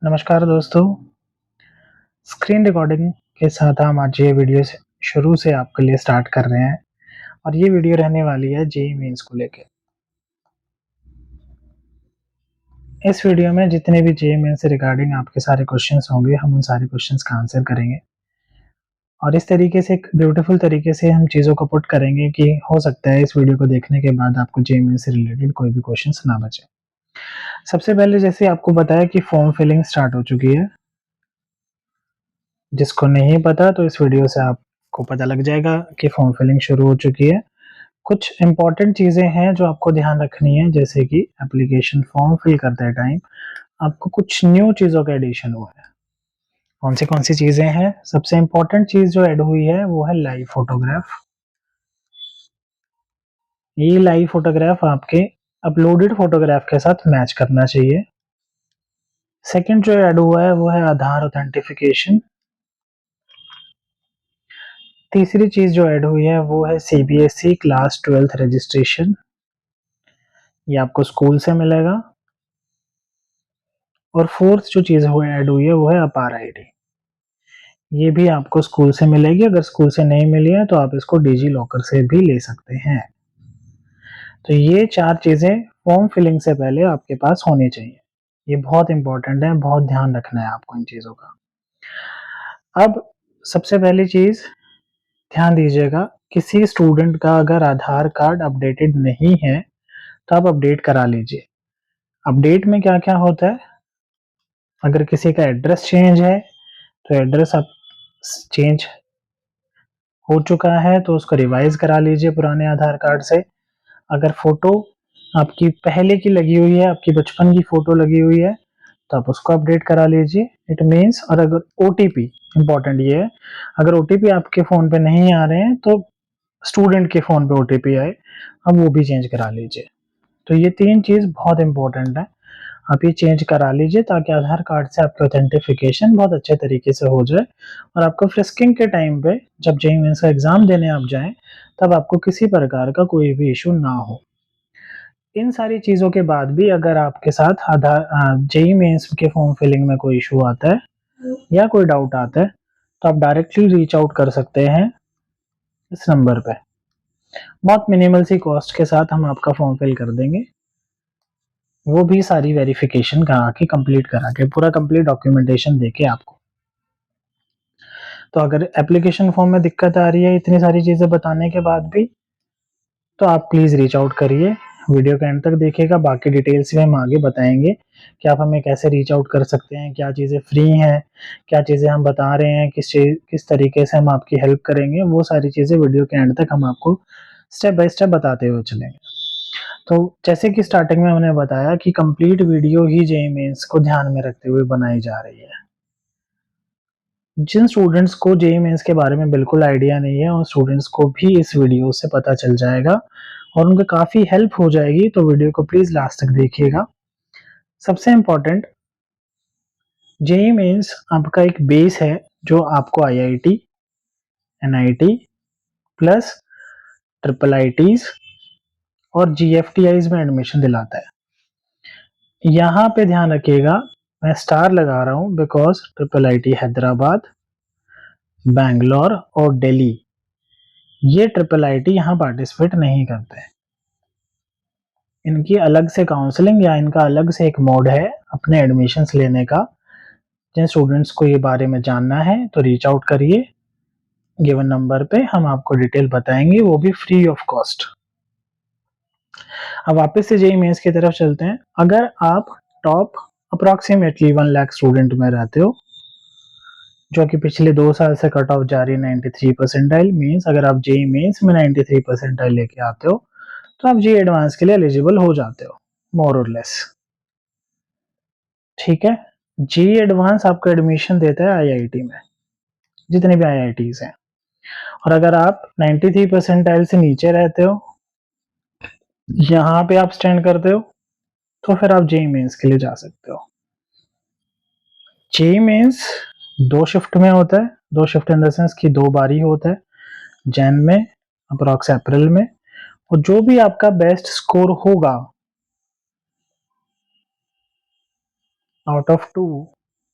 नमस्कार दोस्तों, screen recording के साथ हम आज ये वीडियो शुरू से आपके लिए स्टार्ट कर रहे हैं और ये वीडियो रहने वाली है जेईई मेंस को लेके। इस वीडियो में जितने भी जेईई मेंस से रिगार्डिंग आपके सारे क्वेश्चंस होंगे, हम उन सारे क्वेश्चंस का आंसर करेंगे और इस तरीके से एक ब्यूटीफुल तरीके से हम चीज़ों को पुट करेंगे कि हो सकता है इस वीडियो को देखने के बाद आपको जेईई मेंस से रिलेटेड कोई भी क्वेश्चंस ना बचे। सबसे पहले जैसे आपको बताया कि फॉर्म फिलिंग स्टार्ट हो चुकी है। जिसको नहीं पता तो इस वीडियो से आपको पता लग जाएगा कि फॉर्म फिलिंग शुरू हो चुकी है। कुछ इम्पोर्टेंट चीज़ें हैं जो आपको ध्यान रखनी है, जैसे कि एप्लीकेशन फॉर्म फिल करते टाइम आपको कुछ न्यू चीज़ों का एडिशन हुआ है। कौन सी चीज़ें हैं? सबसे इम्पोर्टेंट चीज़ जो ऐड हुई है वो है लाइव फोटोग्राफ। ये लाइव फोटोग्राफ आपके अपलोडेड फोटोग्राफ के साथ मैच करना चाहिए। सेकंड जो ऐड हुआ है वो है आधार ऑथेंटिफिकेशन। तीसरी चीज़ जो ऐड हुई है वो है सीबीएसई क्लास 12th रजिस्ट्रेशन। ये आपको स्कूल से मिलेगा। और फोर्थ जो चीज़ ऐड हुई है वो है अपार आईडी। ये भी आपको स्कूल से मिलेगी। अगर स्कूल से नहीं मिली है तो आप इसको डिजी लॉकर से भी ले सकते हैं। तो ये 4 चीज़ें फॉर्म फिलिंग से पहले आपके पास होनी चाहिए। ये बहुत इंपॉर्टेंट है, बहुत ध्यान रखना है आपको इन चीज़ों का। अब सबसे पहली चीज़ ध्यान दीजिएगा, किसी स्टूडेंट का अगर आधार कार्ड अपडेटेड नहीं है तो आप अपडेट करा लीजिए। अपडेट में क्या-क्या होता है? अगर किसी का एड्रेस चेंज है तो एड्रेस आप चेंज हो चुका है तो उसको रिवाइज करा लीजिए पुराने आधार कार्ड से। अगर फोटो आपकी पहले की लगी हुई है, आपकी बचपन की फोटो लगी हुई है, तो आप उसको अपडेट करा लीजिए। इट मीन्स, और अगर ओटीपी, इंपॉर्टेंट ये है, अगर ओटीपी आपके फ़ोन पे नहीं आ रहे हैं तो स्टूडेंट के फ़ोन पे ओटीपी आए, अब वो भी चेंज करा लीजिए। तो ये 3 चीज़ बहुत इंपॉर्टेंट है। आप ये चेंज करा लीजिए ताकि आधार कार्ड से आपकी ऑथेंटिफिकेशन बहुत अच्छे तरीके से हो जाए और आपको फ्रिस्किंग के टाइम पे जब जेईई मेंस का एग्ज़ाम देने आप जाएँ, तब आपको किसी प्रकार का कोई भी इश्यू ना हो। इन सारी चीज़ों के बाद भी अगर आपके साथ जेईई मेंस के फॉर्म फिलिंग में कोई इश्यू आता है या कोई डाउट आता है, तो आप डायरेक्टली रीच आउट कर सकते हैं इस नंबर पे। बहुत मिनिमल सी कॉस्ट के साथ हम आपका फॉर्म फिल कर देंगे। वो भी सारी वेरिफिकेशन करा के, कंप्लीट करा के, पूरा कंप्लीट डॉक्यूमेंटेशन देके आपको। तो अगर एप्लीकेशन फॉर्म में दिक्कत आ रही है इतनी सारी चीज़ें बताने के बाद भी, तो आप प्लीज़ रीच आउट करिए। वीडियो के एंड तक देखिएगा, बाकी डिटेल्स भी हम आगे बताएँगे कि आप हमें कैसे रीच आउट कर सकते हैं, क्या चीज़ें फ्री हैं, क्या चीज़ें हम बता रहे हैं, किस तरीके से हम आपकी हेल्प करेंगे, वो सारी चीज़ें वीडियो के एंड तक हम आपको स्टेप बाय स्टेप बताते हुए चलेंगे। तो जैसे कि स्टार्टिंग में हमने बताया कि कंप्लीट वीडियो ही जेईई मेंस को ध्यान में रखते हुए बनाई जा रही है। जिन स्टूडेंट्स को जेईई मेंस के बारे में बिल्कुल आइडिया नहीं है, उन स्टूडेंट्स को भी इस वीडियो से पता चल जाएगा और उनको काफ़ी हेल्प हो जाएगी, तो वीडियो को प्लीज़ लास्ट तक देखिएगा। सबसे इम्पोर्टेंट, जेईई मेंस आपका एक बेस है जो आपको आईआईटी, एनआईटी प्लस ट्रिपल आईटीज़ और जीएफटीआईज़ में एडमिशन दिलाता है। यहाँ पे ध्यान रखिएगा, मैं स्टार लगा रहा हूँ because triple IT Hyderabad, Bangalore और दिल्ली, ये ट्रिपल आईटी यहाँ पार्टिसिपेट नहीं करते हैं। इनकी अलग से काउंसलिंग या इनका अलग से एक मोड है अपने एडमिशन्स लेने का। जिन स्टूडेंट्स को ये बारे में जानना है तो रीच आउट करिए गिवन नंबर पे, हम आपको डिटेल बताएंगे, वो भी फ्री ऑफ कॉस्ट। अब वापस से जेईई मेंस की तरफ चलते हैं। अगर आप टॉप अप्रॉक्सीमेटली 1 लाख स्टूडेंट में रहते हो, जो कि पिछले 2 साल से कट ऑफ जारी 93 परसेंटाइल, मीन्स अगर आप जेईई मेंस में 93 परसेंटाइल लेके आते हो तो आप जेईई एडवांस के लिए एलिजिबल हो जाते हो, मोर और लेस। ठीक है, जेईई एडवांस आपको एडमिशन देता है आईआईटी में, जितने भी आईआईटीज हैं। और अगर आप 93 परसेंटाइल से नीचे रहते हो, यहाँ पे आप स्टैंड करते हो, तो फिर आप जेईई मेंस के लिए जा सकते हो। जेईई मेंस 2 शिफ्ट में होता है। 2 शिफ्ट इन द सेंस कि 2 बारी होता है, जैन में, अप्रॉक्स अप्रैल में। और जो भी आपका बेस्ट स्कोर होगा आउट ऑफ 2,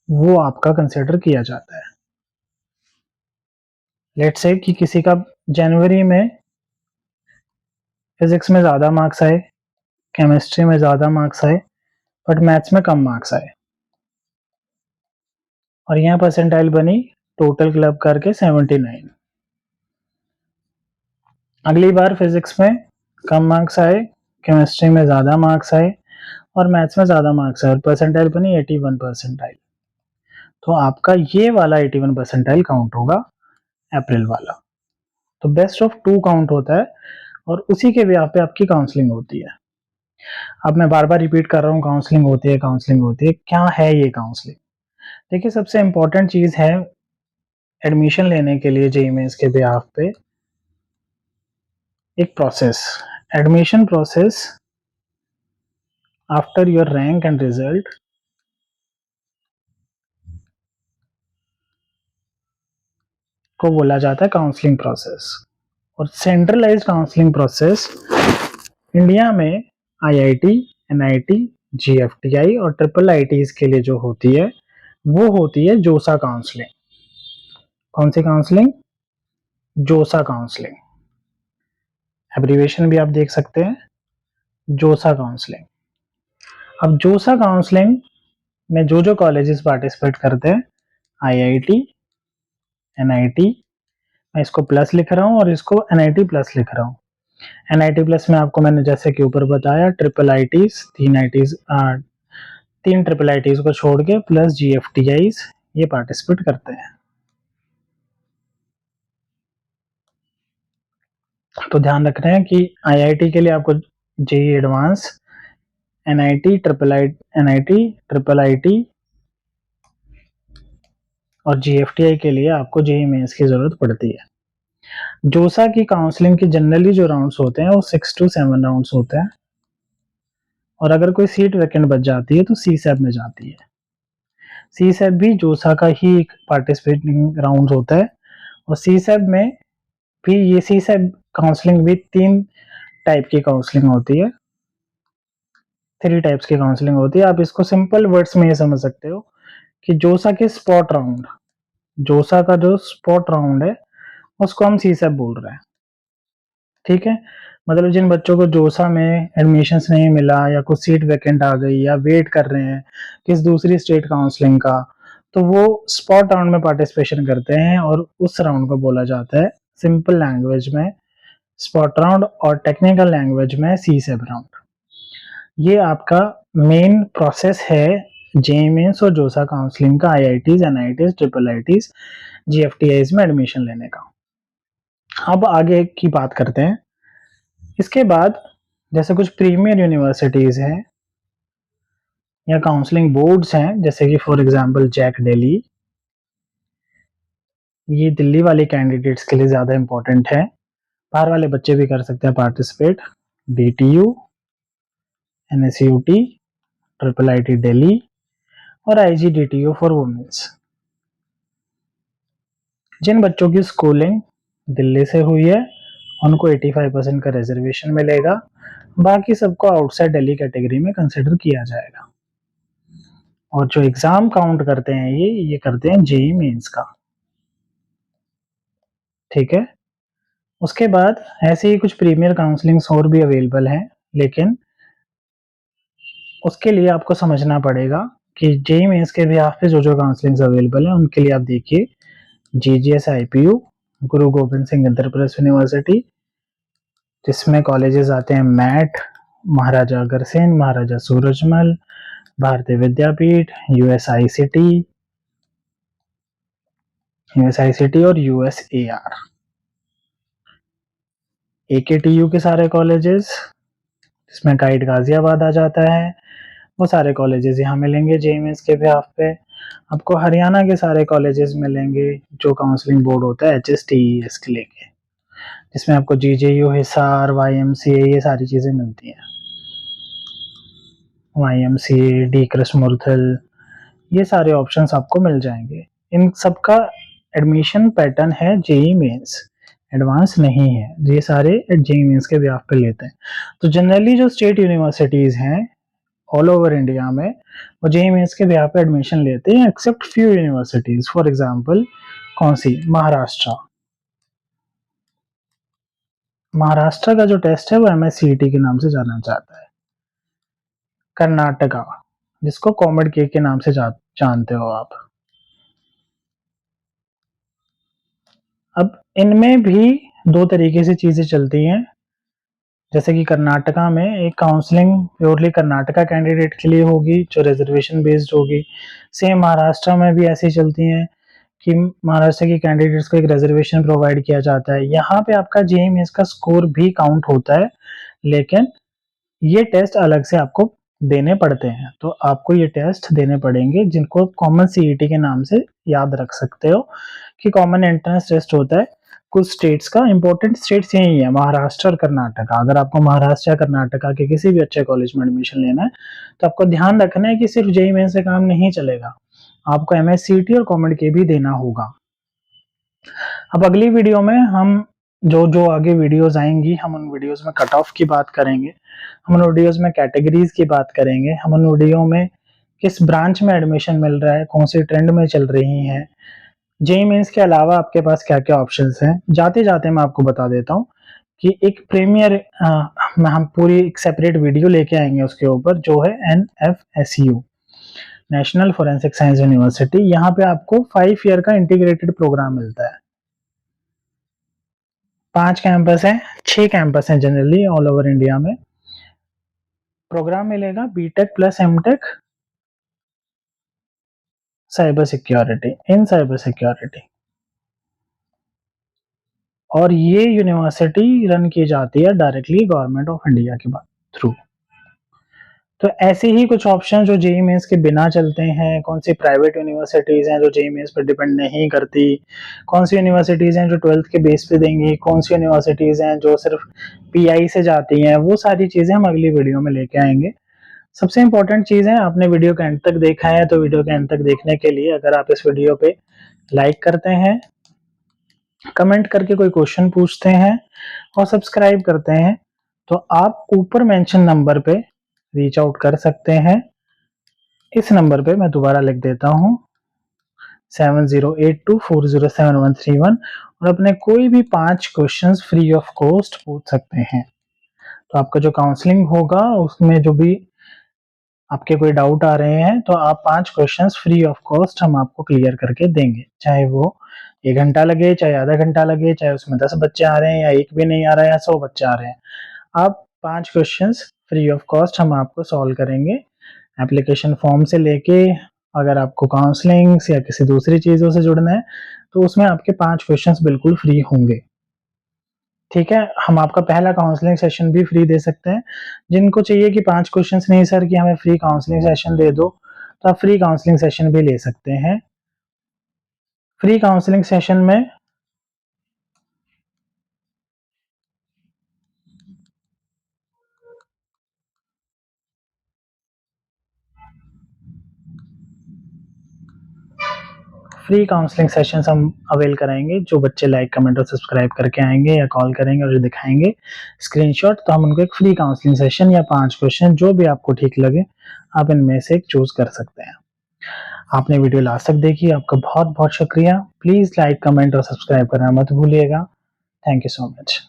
वो आपका कंसिडर किया जाता है। लेट्स से कि किसी का जनवरी में फिजिक्स में ज़्यादा मार्क्स आए, केमिस्ट्री में ज़्यादा मार्क्स आए, बट मैथ्स में कम मार्क्स आए, और यहाँ परसेंटाइल बनी टोटल क्लब करके 79। अगली बार फिजिक्स में कम मार्क्स आए, केमिस्ट्री में ज़्यादा मार्क्स आए और मैथ्स में ज़्यादा मार्क्स आए और परसेंटाइल बनी 81 परसेंटाइल। तो आपका ये वाला 81 परसेंटाइल काउंट होगा, अप्रैल वाला। तो बेस्ट ऑफ 2 काउंट होता है और उसी के बेस पे आपकी काउंसलिंग होती है। अब मैं बार बार रिपीट कर रहा हूँ, काउंसलिंग होती है, काउंसलिंग होती है। क्या है ये काउंसलिंग? देखिए, सबसे इंपॉर्टेंट चीज़ है एडमिशन लेने के लिए जेईई मेंस के बेस पे एक process, admission process after your rank and result को बोला जाता है काउंसलिंग प्रोसेस। और सेंट्रलाइज्ड काउंसलिंग प्रोसेस इंडिया में आईआईटी, एनआईटी, जीएफटीआई और ट्रिपल आईटीज के लिए जो होती है वो होती है जोसा काउंसलिंग। कौन सी काउंसलिंग? जोसा काउंसलिंग। एब्रीविएशन भी आप देख सकते हैं, जोसा काउंसलिंग। अब जोसा काउंसलिंग में जो जो कॉलेजेस पार्टिसिपेट करते हैं, आईआईटी, एनआईटी, मैं इसको प्लस लिख रहा हूँ और इसको एनआईटी प्लस लिख रहा हूँ। एनआईटी प्लस में आपको मैंने जैसे कि ऊपर बताया ट्रिपल आईटीज, तीन ट्रिपल आईटीज को छोड़ के प्लस जीएफटीआईज ये पार्टिसिपेट करते हैं। तो ध्यान रख रहे हैं कि आईआईटी के लिए आपको JEE advance, NIT, triple IT और जीएफटीआई के लिए आपको जेईई मेंस की जरूरत पड़ती है। जोसा की काउंसलिंग के जनरली जो राउंड्स होते हैं वो 6 to 7 राउंड्स होते हैं, और अगर कोई सीट वैकेंट बच जाती है तो सीसैब में जाती है। सीसैब भी जोसा का ही एक पार्टिसिपेटिंग राउंड होता है, और सीसैब में भी ये सीसैब काउंसलिंग भी 3 टाइप की काउंसलिंग होती है, 3 टाइप्स की काउंसलिंग होती है। आप इसको सिंपल वर्ड्स में ये समझ सकते हो कि जोसा के स्पॉट राउंड, जोसा का जो स्पॉट राउंड है उसको हम सीसैब बोल रहे हैं। ठीक है, मतलब जिन बच्चों को जोसा में एडमिशन्स नहीं मिला या कुछ सीट वैकेंट आ गई या वेट कर रहे हैं किस दूसरी स्टेट काउंसलिंग का, तो वो स्पॉट राउंड में पार्टिसिपेशन करते हैं और उस राउंड को बोला जाता है सिंपल लैंग्वेज में स्पॉट राउंड और टेक्निकल लैंग्वेज में सीसैब राउंड। ये आपका मेन प्रोसेस है जेईई मेंस और जोसा काउंसलिंग का, आईआईटीज, एनआईटीज, ट्रिपल आईटीज, जीएफटीआईज में एडमिशन लेने का। अब आगे की बात करते हैं। इसके बाद जैसे कुछ प्रीमियर यूनिवर्सिटीज हैं या काउंसलिंग बोर्ड्स हैं, जैसे कि फॉर एग्जांपल जैक दिल्ली, ये दिल्ली वाले कैंडिडेट्स के लिए ज़्यादा इंपॉर्टेंट है, बाहर वाले बच्चे भी कर सकते हैं participate. DTU, NSUT, triple IIT Delhi और आईजीडीटीयू फॉर वुमेन्स। जिन बच्चों की स्कूलिंग दिल्ली से हुई है उनको 85% का रिजर्वेशन मिलेगा, बाकी सबको आउटसाइड दिल्ली कैटेगरी में कंसिडर किया जाएगा। और जो एग्जाम काउंट करते हैं ये करते हैं जेईई मेंस का। ठीक है, उसके बाद ऐसे ही कुछ प्रीमियर काउंसलिंग्स और भी अवेलेबल हैं, लेकिन उसके लिए आपको समझना पड़ेगा कि जेईई मेंस के बिहाफ पे जो जो काउंसलिंग्स अवेलेबल हैं उनके लिए आप देखिए जीजीएस आईपीयू, गुरु गोविंद सिंह इंटरप्रेस यूनिवर्सिटी, जिसमें कॉलेजेस आते हैं मैट, महाराजा अग्रसेन, महाराजा सूरजमल, भारतीय विद्यापीठ, यूएसआईसीटी और यूएसएआर। एकेटीयू के सारे कॉलेजेस, जिसमें काइट गाजियाबाद आ जाता है, वो सारे कॉलेजेस यहाँ मिलेंगे जेईई मेंस के बिहाफ पे। आपको हरियाणा के सारे कॉलेजेस मिलेंगे जो काउंसलिंग बोर्ड होता है एचएसटीईएस के लेके, जिसमें आपको जीजेयू, हिसार, वाईएमसीए ये सारी चीज़ें मिलती हैं। वाईएमसीए, डी कृष्णमूर्थिल, ये सारे ऑप्शंस आपको मिल जाएंगे। इन सबका एडमिशन पैटर्न है जेईई मेंस, एडवांस नहीं है, ये सारे जेईई मेंस के बिहाफ पे लेते हैं। तो जनरली जो स्टेट यूनिवर्सिटीज़ हैं ऑल ओवर इंडिया में वो जेईई मेंस के यहाँ पे एडमिशन लेते हैं except few universities. For example कौन सी? महाराष्ट्र। महाराष्ट्र का जो टेस्ट है वो एमएससीईटी के नाम से जाना जाता है। कर्नाटका, जिसको कॉमेड के नाम से जानते हो आप। अब इनमें भी दो तरीके से चीजें चलती हैं। जैसे कि कर्नाटका में एक काउंसलिंग प्योरली कर्नाटका कैंडिडेट के लिए होगी जो रिजर्वेशन बेस्ड होगी। सेम महाराष्ट्र में भी ऐसी चलती हैं कि महाराष्ट्र के कैंडिडेट्स को एक रिजर्वेशन प्रोवाइड किया जाता है। यहाँ पे आपका जेईई मेंस का स्कोर भी काउंट होता है, लेकिन ये टेस्ट अलग से आपको देने पड़ते हैं। तो आपको ये टेस्ट देने पड़ेंगे जिनको कॉमन सीईटी के नाम से याद रख सकते हो कि कॉमन एंट्रेंस टेस्ट होता है कुछ स्टेट्स का। इंपॉर्टेंट स्टेट्स यही है, महाराष्ट्र और कर्नाटका। अगर आपको महाराष्ट्र या कर्नाटका के किसी भी अच्छे कॉलेज में एडमिशन लेना है तो आपको ध्यान रखना है कि सिर्फ जेईई मेंस से काम नहीं चलेगा, आपको एमएससीईटी और कॉमेड के भी देना होगा। अब अगली वीडियो में हम जो आगे वीडियोस आएंगी, हम उन वीडियोस में कट ऑफ की बात करेंगे, हम उन वीडियोस में कैटेगरीज की बात करेंगे, हम उन वीडियो में किस ब्रांच में एडमिशन मिल रहा है, कौन सी ट्रेंड में चल रही हैं, जेईई मेंस के अलावा आपके पास क्या क्या ऑप्शंस हैं। जाते जाते मैं आपको बता देता हूँ कि एक प्रीमियर में हम पूरी एक सेपरेट वीडियो लेके आएंगे उसके ऊपर, जो है NFSU, national forensic science university. यहाँ पे आपको 5 ईयर का इंटीग्रेटेड प्रोग्राम मिलता है। 5 कैंपस है, 6 कैंपस है जनरली ऑल ओवर इंडिया में। प्रोग्राम मिलेगा BTech plus MTech cyber security, in cyber security. और ये यूनिवर्सिटी रन की जाती है डायरेक्टली गवर्नमेंट ऑफ इंडिया के थ्रू। तो ऐसे ही कुछ ऑप्शन जो जेईई मेंस के बिना चलते हैं, कौन सी प्राइवेट यूनिवर्सिटीज हैं जो जेईई मेंस पर डिपेंड नहीं करती, कौन सी यूनिवर्सिटीज हैं जो 12th के बेस पे देंगी, कौन सी यूनिवर्सिटीज हैं जो सिर्फ पीआई से जाती हैं, वो सारी चीजें हम अगली वीडियो में लेके आएंगे। सबसे इंपॉर्टेंट चीज है, आपने वीडियो के एंड तक देखा है तो वीडियो के एंड तक देखने के लिए अगर आप इस वीडियो पे लाइक करते हैं, कमेंट करके कोई क्वेश्चन पूछते हैं और सब्सक्राइब करते हैं तो आप ऊपर मेंशन नंबर पे रीच आउट कर सकते हैं। इस नंबर पे मैं दोबारा लिख देता हूं 7082407131, और अपने कोई भी 5 क्वेश्चंस फ्री ऑफ कॉस्ट पूछ सकते हैं। तो आपका जो काउंसलिंग होगा उसमें जो भी आपके कोई डाउट आ रहे हैं तो आप 5 क्वेश्चंस फ्री ऑफ कॉस्ट हम आपको क्लियर करके देंगे, चाहे वो 1 घंटा लगे, चाहे आधा घंटा लगे, चाहे उसमें 10 बच्चे आ रहे हैं या एक भी नहीं आ रहा है या 100 बच्चे आ रहे हैं। आप 5 क्वेश्चंस फ्री ऑफ कॉस्ट हम आपको सॉल्व करेंगे। एप्लीकेशन फॉर्म से लेके अगर आपको काउंसलिंग या किसी दूसरी चीजों से जुड़ना है तो उसमें आपके 5 क्वेश्चंस बिल्कुल फ्री होंगे। ठीक है, हम आपका पहला काउंसलिंग सेशन भी फ्री दे सकते हैं। जिनको चाहिए कि 5 क्वेश्चंस नहीं सर कि हमें फ्री काउंसलिंग सेशन दे दो, तो आप फ्री काउंसलिंग सेशन भी ले सकते हैं। फ्री काउंसलिंग सेशन में फ्री काउंसलिंग सेशंस हम अवेल कराएंगे जो बच्चे लाइक कमेंट और सब्सक्राइब करके आएंगे या कॉल करेंगे और जो दिखाएंगे स्क्रीनशॉट, तो हम उनको एक फ्री काउंसलिंग सेशन या 5 क्वेश्चन जो भी आपको ठीक लगे आप इनमें से एक चूज कर सकते हैं। आपने वीडियो लास्ट तक देखी, आपका बहुत बहुत शुक्रिया। प्लीज लाइक कमेंट और सब्सक्राइब करना मत भूलिएगा। Thank you so much.